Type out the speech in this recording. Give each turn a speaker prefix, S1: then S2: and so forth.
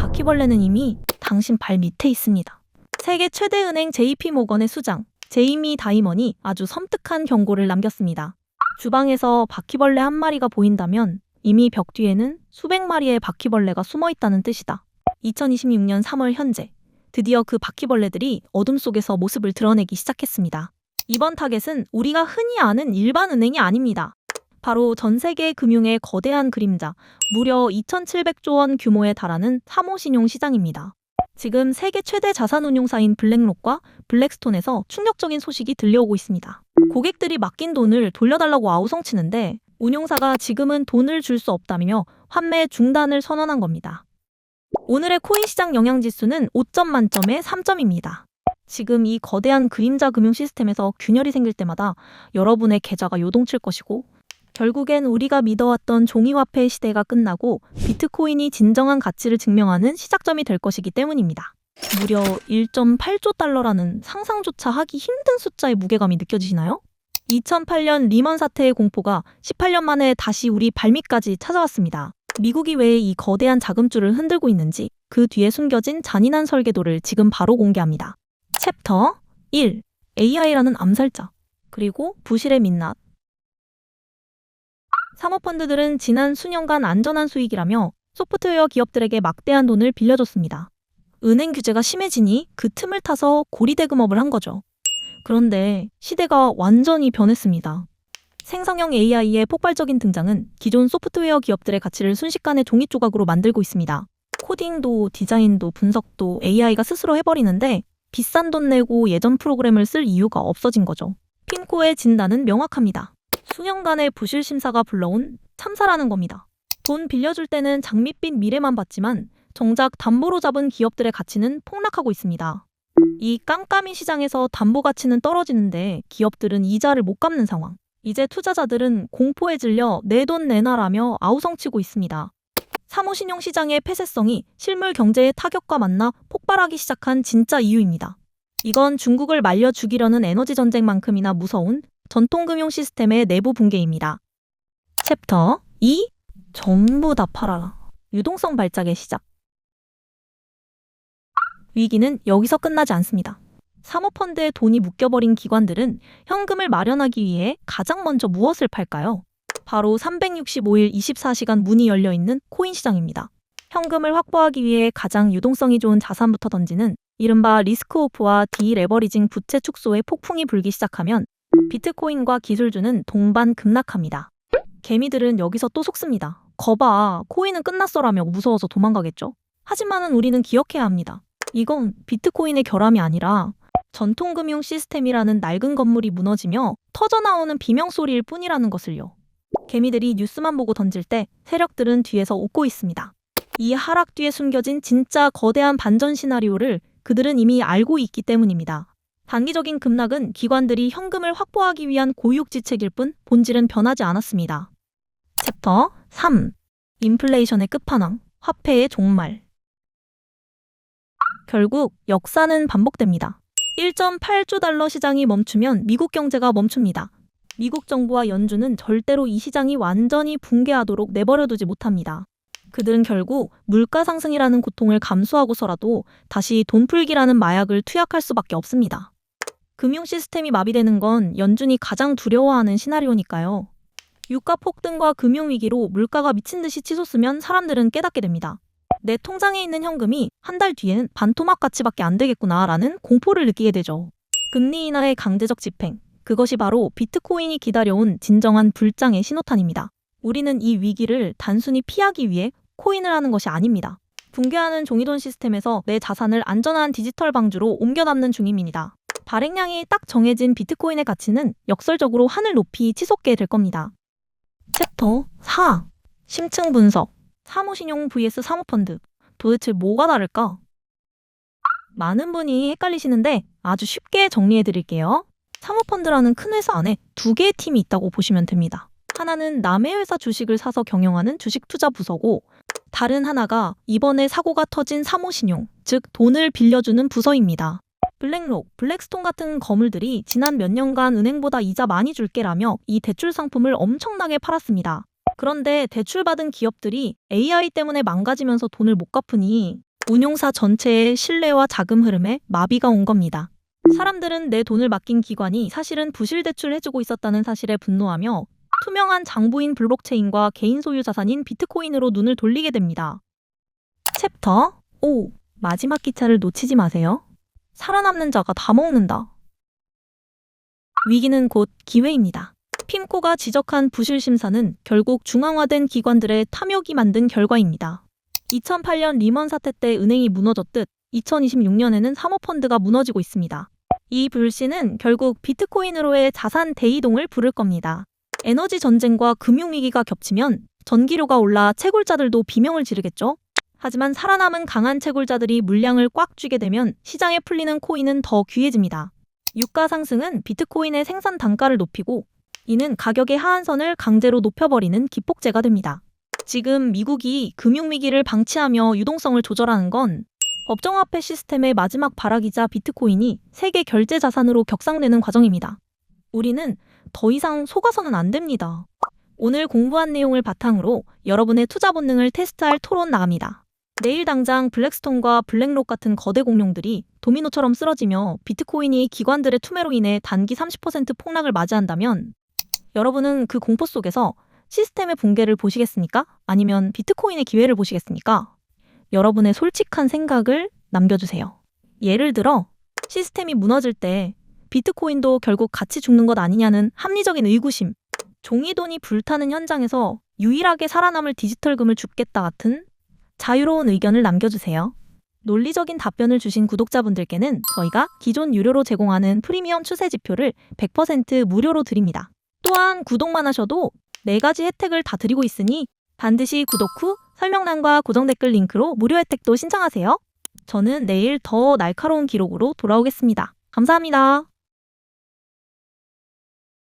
S1: 바퀴벌레는 이미 당신 발 밑에 있습니다. 세계 최대 은행 JP모건의 수장 제이미 다이먼이 아주 섬뜩한 경고를 남겼습니다. 주방에서 바퀴벌레 한 마리가 보인다면 이미 벽 뒤에는 수백 마리의 바퀴벌레가 숨어 있다는 뜻이다. 2026년 3월 현재 드디어 그 바퀴벌레들이 어둠 속에서 모습을 드러내기 시작했습니다. 이번 타겟은 우리가 흔히 아는 일반 은행이 아닙니다. 바로 전 세계 금융의 거대한 그림자, 무려 2,700조 원 규모에 달하는 사모신용 시장입니다. 지금 세계 최대 자산운용사인 블랙록과 블랙스톤에서 충격적인 소식이 들려오고 있습니다. 고객들이 맡긴 돈을 돌려달라고 아우성치는데 운용사가 지금은 돈을 줄 수 없다며 환매 중단을 선언한 겁니다. 오늘의 코인 시장 영향지수는 5점 만점에 3점입니다. 지금 이 거대한 그림자 금융 시스템에서 균열이 생길 때마다 여러분의 계좌가 요동칠 것이고 결국엔 우리가 믿어왔던 종이화폐 시대가 끝나고 비트코인이 진정한 가치를 증명하는 시작점이 될 것이기 때문입니다. 무려 1.8조 달러라는 상상조차 하기 힘든 숫자의 무게감이 느껴지시나요? 2008년 리먼 사태의 공포가 18년 만에 다시 우리 발밑까지 찾아왔습니다. 미국이 왜 이 거대한 자금줄을 흔들고 있는지 그 뒤에 숨겨진 잔인한 설계도를 지금 바로 공개합니다. 챕터 1. AI라는 암살자 그리고 부실의 민낯. 사모펀드들은 지난 수년간 안전한 수익이라며 소프트웨어 기업들에게 막대한 돈을 빌려줬습니다. 은행 규제가 심해지니 그 틈을 타서 고리대금업을 한 거죠. 그런데 시대가 완전히 변했습니다. 생성형 AI의 폭발적인 등장은 기존 소프트웨어 기업들의 가치를 순식간에 종이 조각으로 만들고 있습니다. 코딩도 디자인도 분석도 AI가 스스로 해버리는데 비싼 돈 내고 예전 프로그램을 쓸 이유가 없어진 거죠. 핀코의 진단은 명확합니다. 수년간의 부실 심사가 불러온 참사라는 겁니다. 돈 빌려줄 때는 장밋빛 미래만 봤지만 정작 담보로 잡은 기업들의 가치는 폭락하고 있습니다. 이 깜깜이 시장에서 담보 가치는 떨어지는데 기업들은 이자를 못 갚는 상황. 이제 투자자들은 공포에 질려 내 돈 내놔라며 아우성치고 있습니다. 사모신용 시장의 폐쇄성이 실물 경제의 타격과 만나 폭발하기 시작한 진짜 이유입니다. 이건 중국을 말려 죽이려는 에너지 전쟁만큼이나 무서운 전통금융 시스템의 내부 붕괴입니다. 챕터 2. 전부 다 팔아라. 유동성 발작의 시작. 위기는 여기서 끝나지 않습니다. 사모펀드에 돈이 묶여버린 기관들은 현금을 마련하기 위해 가장 먼저 무엇을 팔까요? 바로 365일 24시간 문이 열려있는 코인 시장입니다. 현금을 확보하기 위해 가장 유동성이 좋은 자산부터 던지는 이른바 리스크오프와 디레버리징 부채 축소의 폭풍이 불기 시작하면 비트코인과 기술주는 동반 급락합니다. 개미들은 여기서 또 속습니다. 거봐, 코인은 끝났어라며 무서워서 도망가겠죠. 하지만은 우리는 기억해야 합니다. 이건 비트코인의 결함이 아니라 전통금융 시스템이라는 낡은 건물이 무너지며 터져나오는 비명소리일 뿐이라는 것을요. 개미들이 뉴스만 보고 던질 때 세력들은 뒤에서 웃고 있습니다. 이 하락 뒤에 숨겨진 진짜 거대한 반전 시나리오를 그들은 이미 알고 있기 때문입니다. 단기적인 급락은 기관들이 현금을 확보하기 위한 고육지책일 뿐 본질은 변하지 않았습니다. 챕터 3. 인플레이션의 끝판왕, 화폐의 종말. 결국 역사는 반복됩니다. 1.8조 달러 시장이 멈추면 미국 경제가 멈춥니다. 미국 정부와 연준은 절대로 이 시장이 완전히 붕괴하도록 내버려두지 못합니다. 그들은 결국 물가 상승이라는 고통을 감수하고서라도 다시 돈풀기라는 마약을 투약할 수밖에 없습니다. 금융 시스템이 마비되는 건 연준이 가장 두려워하는 시나리오니까요. 유가 폭등과 금융위기로 물가가 미친 듯이 치솟으면 사람들은 깨닫게 됩니다. 내 통장에 있는 현금이 한 달 뒤엔 반토막 가치밖에 안 되겠구나라는 공포를 느끼게 되죠. 금리 인하의 강제적 집행, 그것이 바로 비트코인이 기다려온 진정한 불장의 신호탄입니다. 우리는 이 위기를 단순히 피하기 위해 코인을 하는 것이 아닙니다. 붕괴하는 종이돈 시스템에서 내 자산을 안전한 디지털 방주로 옮겨 담는 중입니다. 발행량이 딱 정해진 비트코인의 가치는 역설적으로 하늘 높이 치솟게 될 겁니다. 챕터 4. 심층 분석. 사모신용 vs 사모펀드. 도대체 뭐가 다를까? 많은 분이 헷갈리시는데 아주 쉽게 정리해드릴게요. 사모펀드라는 큰 회사 안에 두 개의 팀이 있다고 보시면 됩니다. 하나는 남의 회사 주식을 사서 경영하는 주식 투자 부서고 다른 하나가 이번에 사고가 터진 사모신용, 즉 돈을 빌려주는 부서입니다. 블랙록, 블랙스톤 같은 거물들이 지난 몇 년간 은행보다 이자 많이 줄게라며 이 대출 상품을 엄청나게 팔았습니다. 그런데 대출받은 기업들이 AI 때문에 망가지면서 돈을 못 갚으니 운용사 전체의 신뢰와 자금 흐름에 마비가 온 겁니다. 사람들은 내 돈을 맡긴 기관이 사실은 부실 대출해주고 있었다는 사실에 분노하며 투명한 장부인 블록체인과 개인 소유 자산인 비트코인으로 눈을 돌리게 됩니다. 챕터 5. 마지막 기차를 놓치지 마세요. 살아남는 자가 다 먹는다. 위기는 곧 기회입니다. 핌코가 지적한 부실 심사는 결국 중앙화된 기관들의 탐욕이 만든 결과입니다. 2008년 리먼 사태 때 은행이 무너졌듯 2026년에는 사모펀드가 무너지고 있습니다. 이 불씨는 결국 비트코인으로의 자산 대이동을 부를 겁니다. 에너지 전쟁과 금융위기가 겹치면 전기료가 올라 채굴자들도 비명을 지르겠죠? 하지만 살아남은 강한 채굴자들이 물량을 꽉 쥐게 되면 시장에 풀리는 코인은 더 귀해집니다. 유가 상승은 비트코인의 생산 단가를 높이고 이는 가격의 하한선을 강제로 높여버리는 기폭제가 됩니다. 지금 미국이 금융위기를 방치하며 유동성을 조절하는 건 법정화폐 시스템의 마지막 발악이자 비트코인이 세계 결제 자산으로 격상되는 과정입니다. 우리는 더 이상 속아서는 안 됩니다. 오늘 공부한 내용을 바탕으로 여러분의 투자 본능을 테스트할 토론 나갑니다. 내일 당장 블랙스톤과 블랙록 같은 거대 공룡들이 도미노처럼 쓰러지며 비트코인이 기관들의 투매로 인해 단기 30% 폭락을 맞이한다면 여러분은 그 공포 속에서 시스템의 붕괴를 보시겠습니까? 아니면 비트코인의 기회를 보시겠습니까? 여러분의 솔직한 생각을 남겨주세요. 예를 들어 시스템이 무너질 때 비트코인도 결국 같이 죽는 것 아니냐는 합리적인 의구심, 종이돈이 불타는 현장에서 유일하게 살아남을 디지털금을 줍겠다 같은 자유로운 의견을 남겨주세요. 논리적인 답변을 주신 구독자분들께는 저희가 기존 유료로 제공하는 프리미엄 추세 지표를 100% 무료로 드립니다. 또한 구독만 하셔도 4가지 혜택을 다 드리고 있으니 반드시 구독 후 설명란과 고정 댓글 링크로 무료 혜택도 신청하세요. 저는 내일 더 날카로운 기록으로 돌아오겠습니다. 감사합니다.